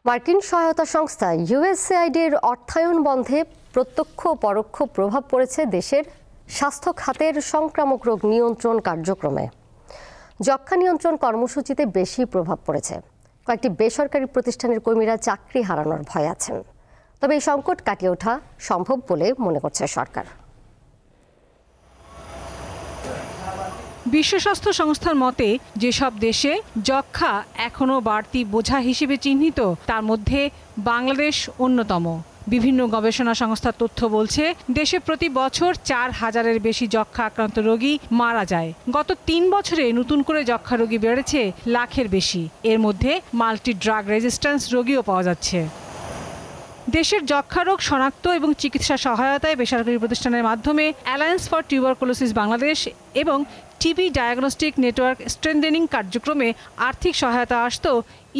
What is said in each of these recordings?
মার্কিন সহায়তা সংস্থা ইউএসএআইডির অর্থায়ন বন্ধে প্রত্যক্ষ ও পরোক্ষ প্রভাব পড়েছে দেশের স্বাস্থ্য খাতের সংক্রামক রোগ নিয়ন্ত্রণ কার্যক্রমে। যক্ষ্মা নিয়ন্ত্রণ কর্মসূচিতে বেশি প্রভাব পড়েছে। কয়েকটি বেসরকারি প্রতিষ্ঠানের কর্মীরা চাকরি হারানোর ভয়ে আছেন। তবে এই সংকট কাটিয়ে ওঠা সম্ভব বলে মনে করছে সরকার। বিশ্ব স্বাস্থ্য সংস্থার মতে যেসব দেশে যক্ষ্মা এখনও বাড়তি বোঝা হিসেবে চিহ্নিত তার মধ্যে বাংলাদেশ অন্যতম। বিভিন্ন গবেষণা সংস্থার তথ্য বলছে দেশে প্রতি বছর 4,000-এর বেশি যক্ষ্মা আক্রান্ত রোগী মারা যায়। গত 3 বছরে নতুন করে যক্ষ্মা রোগী বেড়েছে লাখের বেশি। এর মধ্যে মাল্টি ড্রাগ রেজিস্ট্যান্স রোগীও পাওয়া যাচ্ছে। দেশের যক্ষ্মা রোগ শনাক্ত এবং চিকিৎসা সহায়তায় বেসরকারি প্রতিষ্ঠানের মাধ্যমে অ্যালায়েন্স ফর টিউবারকুলোসিস বাংলাদেশ এবং টিবি ডায়াগনস্টিক নেটওয়ার্ক স্ট্রেনথেনিং কার্যক্রমে আর্থিক সহায়তা আসত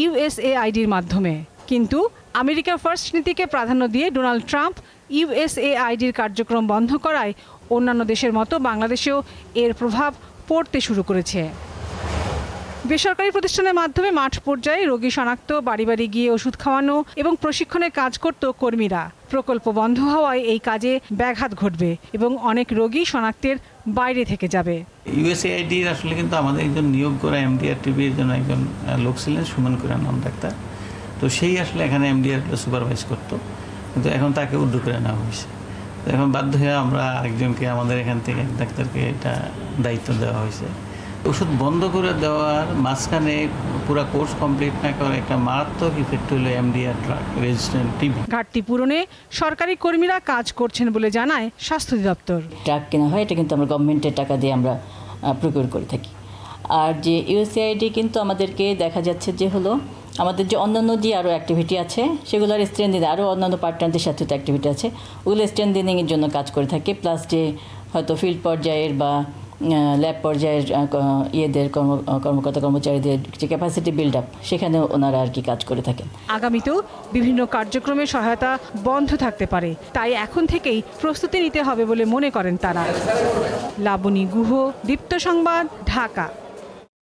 ইউএসএআইডির মাধ্যমে। কিন্তু আমেরিকা ফার্স্ট নীতিকে প্রাধান্য দিয়ে ডোনাল্ড ট্রাম্প ইউএসএআইডির কার্যক্রম বন্ধ করায় অন্যান্য দেশের মতো বাংলাদেশেও এর প্রভাব পড়তে শুরু করেছে। বেসরকারি প্রতিষ্ঠানের মাধ্যমে মাঠ পর্যায়ে রোগী শনাক্ত, বাড়ি বাড়ি গিয়ে ওষুধ খাওয়ানো এবং প্রশিক্ষণের কাজ করত কর্মীরা। প্রকল্প বন্ধ হওয়ায় এই কাজে ব্যাঘাত ঘটবে এবং অনেক রোগী শনাক্তের বাইরে থেকে যাবে। ইউএসএআইডির আসলে কিন্তু আমাদের একজন নিয়োগ করা এমডিআর টিভির জন্য একজন লোক ছিলেন, সুমন কুরান নাম ডাক্তার। তো সেই আসলে এখানে এমডিআর সুপারভাইজ করতো, কিন্তু এখন তাকে উদ্র করে নেওয়া হয়েছে। তো এখন বাধ্য হয়ে আমরা আরেকজনকে আমাদের এখান থেকে এক ডাক্তারকে এটা দায়িত্ব দেওয়া হয়েছে। ওষুধ বন্ধ করে দেওয়ার মাঝখানে পুরো কোর্স কমপ্লিট না করার একটা মারাত্মক ইফেক্ট হলো এমডিআর ড্রাগ রেজিস্ট্যান্ট টিবি। ঘাটতি পূরণে সরকারি কর্মীরা কাজ করছেন বলে জানায় স্বাস্থ্য অধিদপ্তর। ড্রাগ কেনা হয় এটা কিন্তু আমরা গভর্নমেন্টের টাকা দিয়ে আমরা প্রকিউর করে থাকি। আর যে ইউএসএআইডি কিন্তু আমাদেরকে দেখা যাচ্ছে যে হলো আমাদের যে অন্যান্য যে আরও অ্যাক্টিভিটি আছে সেগুলোর স্ট্রেনথেনিং, আরও অন্যান্য পার্টনারদের সাথে তো অ্যাক্টিভিটি আছে, ওগুলো স্ট্রেনথেনিংয়ের জন্য কাজ করে থাকে। প্লাস যে হয়তো ফিল্ড পর্যায়ের বা ল্যাব পর্যায়ের ইয়েদের কর্মকর্তা কর্মচারীদের যে ক্যাপাসিটি বিল্ড আপ, সেখানেও ওনারা আর কি কাজ করে থাকেন। আগামীতেও বিভিন্ন কার্যক্রমের সহায়তা বন্ধ থাকতে পারে, তাই এখন থেকেই প্রস্তুতি নিতে হবে বলে মনে করেন তারা। লাবণী গুহ, দীপ্ত সংবাদ, ঢাকা।